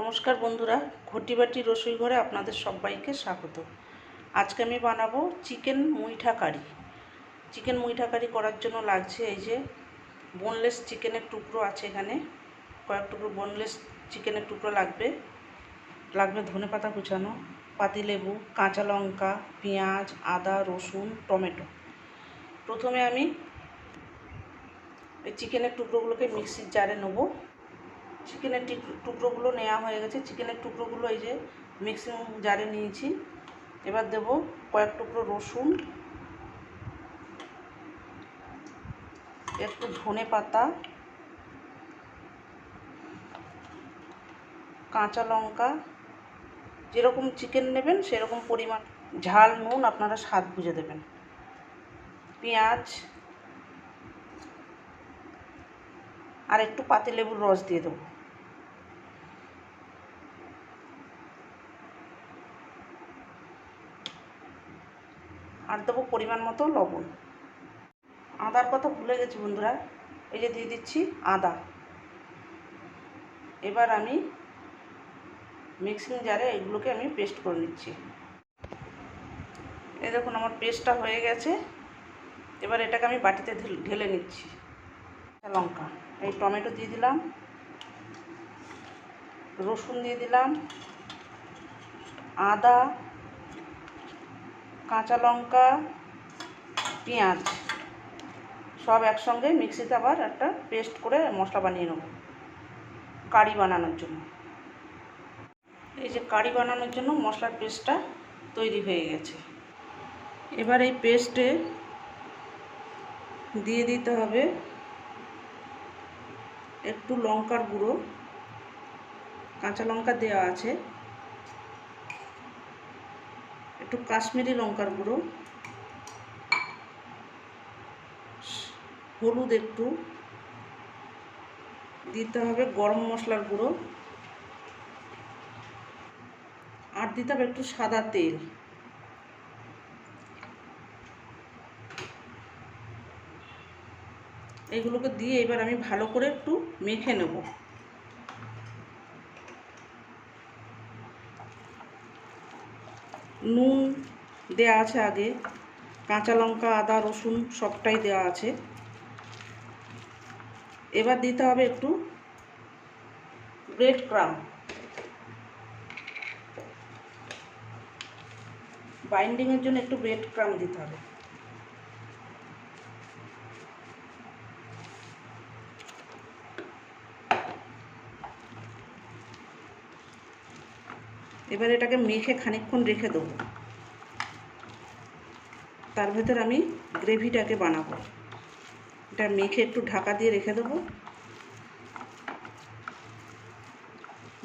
নমস্কার বন্ধুরা, ঘটি বাটির রসুই ঘরে আপনাদের সবাইকে স্বাগত। আজকে আমি বানাবো চিকেন মুইঠা কারি। চিকেন মুইঠা কারি করার জন্য লাগছে এই যে বোনলেস চিকেনের টুকরো আছে, এখানে কয়েক টুকরো বোনলেস চিকেনের টুকরো লাগবে ধনেপাতা কুচানো, পাতিলেবু, কাঁচা লঙ্কা, পেঁয়াজ, আদা, রসুন, টমেটো। প্রথমে আমি এই চিকেনের টুকরোগুলোকে মিক্সির জারে নেব। চিকেনের টুকরোগুলো নেওয়া হয়ে গেছে। চিকেনের টুকরোগুলো এই যে মিক্সিং জারে নিয়েছি। এবার দেব কয়েক টুকরো রসুন, একটু ধনে পাতা, কাঁচা লঙ্কা, যেরকম চিকেন নেবেন সেরকম পরিমাণ ঝাল, নুন আপনারা স্বাদ বুঝে দেবেন, পেঁয়াজ আর একটু পাতিলেবুর রস দিয়ে দেবো। আর দেবো পরিমাণ মতো লবণ। আদার কথা ভুলে গেছি বন্ধুরা, এই যে দিয়ে দিচ্ছি আদা। এবার আমি মিক্সিং জারে এগুলোকে আমি পেস্ট করে নিচ্ছি। এই দেখুন আমার পেস্টটা হয়ে গেছে। এবার এটাকে আমি বাটিতে ঢেলে নিচ্ছি। লঙ্কা, এই টমেটো দিয়ে দিলাম, রসুন দিয়ে দিলাম, আদা, কাঁচা লঙ্কা, পেঁয়াজ সব একসঙ্গে মিক্সিতে আবার একটা পেস্ট করে মশলা বানিয়ে নেব কারি বানানোর জন্য। এই যে কারি বানানোর জন্য মশলার পেস্টটা তৈরি হয়ে গেছে। এবার এই পেস্টে দিয়ে দিতে হবে একটু লঙ্কার গুঁড়ো, কাঁচা লঙ্কা দেওয়া আছে, একটু কাশ্মীরি লঙ্কার গুঁড়ো, হলুদ একটু দিতে হবে, গরম মশলার গুঁড়ো, আর দিতে হবে একটু সাদা তেল। এইগুলোকে দিয়ে এবার আমি ভালো করে একটু মেখে নেব। নুন দেওয়া আছে আগে, কাঁচা লঙ্কা, আদা, রসুন সবটাই দেওয়া আছে। এবার দিতে হবে একটু ব্রেড ক্রাম্ব, বাইন্ডিংয়ের জন্য একটু ব্রেড ক্রাম্ব দিতে হবে। এবার এটাকে মেখে খানিকক্ষণ রেখে দেবো। তার ভেতর আমি গ্রেভিটাকে বানাবো। এটা মেখে একটু ঢাকা দিয়ে রেখে দেবো।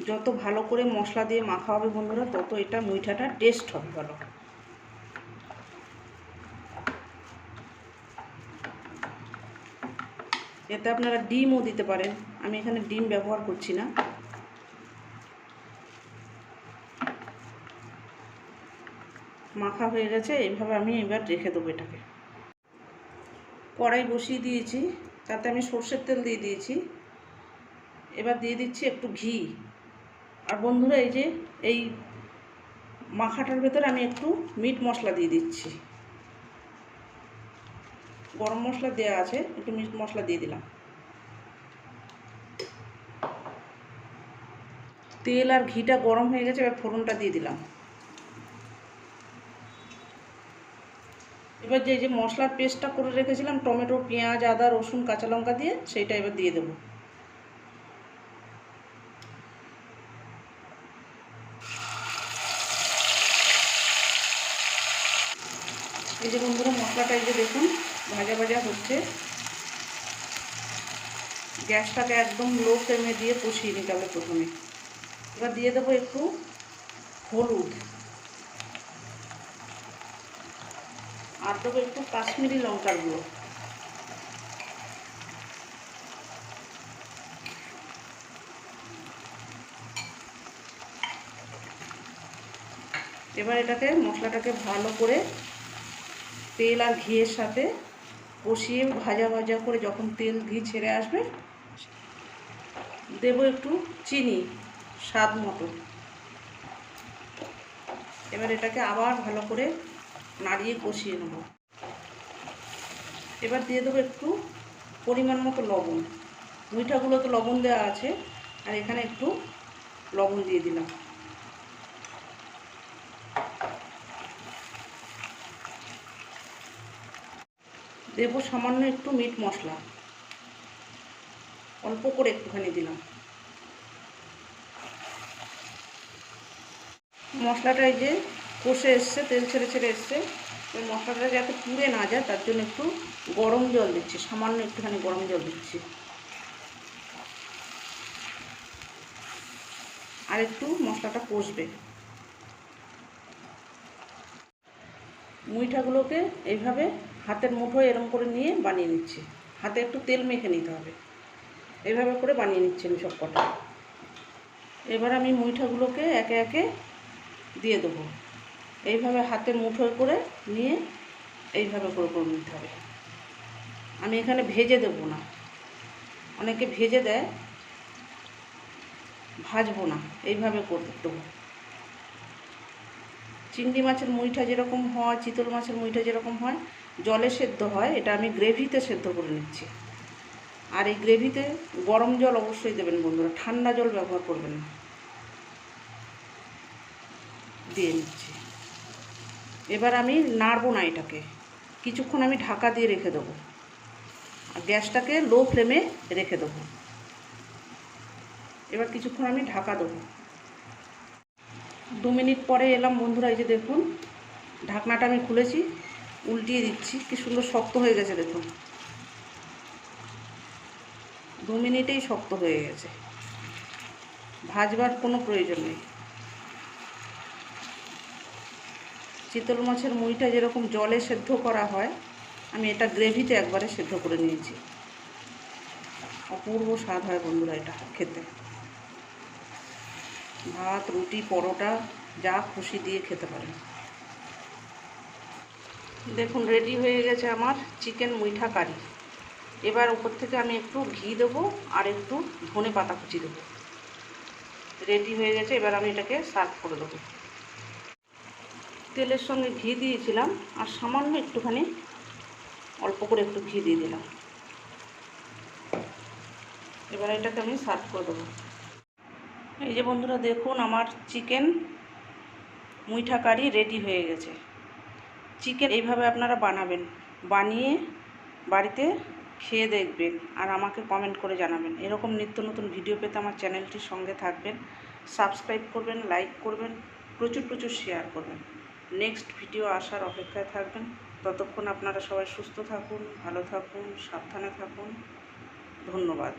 যত ভালো করে মশলা দিয়ে মাখা হবে বন্ধুরা, তত এটা মুইঠাটা টেস্ট হবে ভালো। এতে আপনারা ডিমও দিতে পারেন, আমি এখানে ডিম ব্যবহার করছি না। মাখা হয়ে গেছে, এইভাবে আমি এবার রেখে দেবো এটাকে। কড়াই বসিয়ে দিয়েছি, তাতে আমি সর্ষের তেল দিয়ে দিয়েছি। এবার দিয়ে দিচ্ছি একটু ঘি। আর বন্ধুরা এই যে এই মাখাটার ভেতরে আমি একটু মিট মশলা দিয়ে দিচ্ছি। গরম মশলা দেওয়া আছে, একটু মিট মশলা দিয়ে দিলাম। তেল আর ঘিটা গরম হয়ে গেছে, এবার ফোড়নটা দিয়ে দিলাম। এবার যে মশলার পেস্টটা করে রেখেছিলাম টমেটো, পেঁয়াজ, আদা, রসুন, কাঁচা লঙ্কা দিয়ে, সেইটা এবার দিয়ে দেবো। এই যে বন্ধুরা মশলাটা এই যে দেখুন ভাজা ভাজা হচ্ছে। গ্যাসটাকে একদম লো ফ্লেমে দিয়ে কষিয়ে নিতে হবে প্রথমে। এবার দিয়ে দেবো একটু হলুদ, আর দেবো একটু কাশ্মীরি লঙ্কার গুঁড়ো। এবার এটাকে মশলাটাকে ভালো করে তেল আর ঘিয়ের সাথে কষিয়ে ভাজা ভাজা করে যখন তেল ঘি ছেড়ে আসবে, দেবো একটু চিনি স্বাদ মতো। এবার এটাকে আবার ভালো করে নাড়িয়ে কষিয়ে নেব। এবার দিয়ে দেবো একটু পরিমাণ মতো লবণ। মুইঠাগুলোতে লবণ দেওয়া আছে, আর এখানে একটু লবণ দিয়ে দিলাম। দেব সামান্য একটু মিট মশলা, অল্প করে একটুখানি দিলাম। মশলাটা এই যে কষে এসছে, তেল ছেড়ে ছেড়ে এসছে। ওই মশলাটা যাতে পুড়ে না যায় তার জন্য একটু গরম জল দিচ্ছি, সামান্য একটুখানি গরম জল দিচ্ছি। আর একটু মশলাটা কষবে। মুইঠাগুলোকে এইভাবে হাতের মুঠোয় এরম করে নিয়ে বানিয়ে নিচ্ছি। হাতে একটু তেল মেখে নিতে হবে। এইভাবে করে বানিয়ে নিচ্ছি আমি সব কটা। এবার আমি মুইঠাগুলোকে একে একে দিয়ে দেবো। এইভাবে হাতে মুঠোয় করে নিয়ে এইভাবে করে করে নিতে হবে। আমি এখানে ভেজে দেবো না, অনেকে ভেজে দেয়, ভাজবো না, এইভাবে করে দেবো। চিংড়ি মাছের মুইঠা যেরকম হয়, চিতল মাছের মুইঠা যেরকম হয়, জলে সেদ্ধ হয়, এটা আমি গ্রেভিতে সেদ্ধ করে নিচ্ছি। আর এই গ্রেভিতে গরম জল অবশ্যই দেবেন বন্ধুরা, ঠান্ডা জল ব্যবহার করবেন না। দিয়ে নিচ্ছি। এবার আমি নাড়বো না এটাকে, কিছুক্ষণ আমি ঢাকা দিয়ে রেখে দেবো। আর গ্যাসটাকে লো ফ্লেমে রেখে দেবো। এবার কিছুক্ষণ আমি ঢাকা দেবো। 2 মিনিট পরে এলাম বন্ধুরা, এই যে দেখুন ঢাকনাটা আমি খুলেছি, উল্টিয়ে দিচ্ছি, কি সুন্দর শক্ত হয়ে গেছে দেখুন। 2 মিনিটেই শক্ত হয়ে গেছে, ভাজবার কোনো প্রয়োজন নেই। চিতল মাছের মুইটা যেরকম জলে সেদ্ধ করা হয়, আমি এটা গ্রেভিতে একবারে সেদ্ধ করে নিয়েছি। অপূর্ব স্বাদ হয় বন্ধুরা এটা খেতে। ভাত, রুটি, পরোটা যা খুশি দিয়ে খেতে পারেন। দেখুন রেডি হয়ে গেছে আমার চিকেন মুইঠা কারি। এবার উপর থেকে আমি একটু ঘি দেবো আর একটু ধনে পাতা কুচি দেবো। রেডি হয়ে গেছে, এবার আমি এটাকে সার্ভ করে দেবো। তেলের সঙ্গে ঘি দিয়েছিলাম, আর সামান্য একটুখানি অল্প করে একটু ঘি দিয়ে দিলাম। এবার এটাকে আমি সার্ভ করে দেবো। এই যে বন্ধুরা দেখুন আমার চিকেন মুইঠা কারি রেডি হয়ে গেছে। চিকেন এইভাবে আপনারা বানাবেন, বানিয়ে বাড়িতে খেয়ে দেখবেন, আর আমাকে কমেন্ট করে জানাবেন। এরকম নিত্য নতুন ভিডিও পেতে আমার চ্যানেলটির সঙ্গে থাকবেন, সাবস্ক্রাইব করবেন, লাইক করবেন, প্রচুর প্রচুর শেয়ার করবেন। নেক্সট ভিডিও আসার অপেক্ষায় থাকবেন। ততক্ষণ আপনারা সবাই সুস্থ থাকুন, ভালো থাকুন, সাবধানে থাকুন। ধন্যবাদ।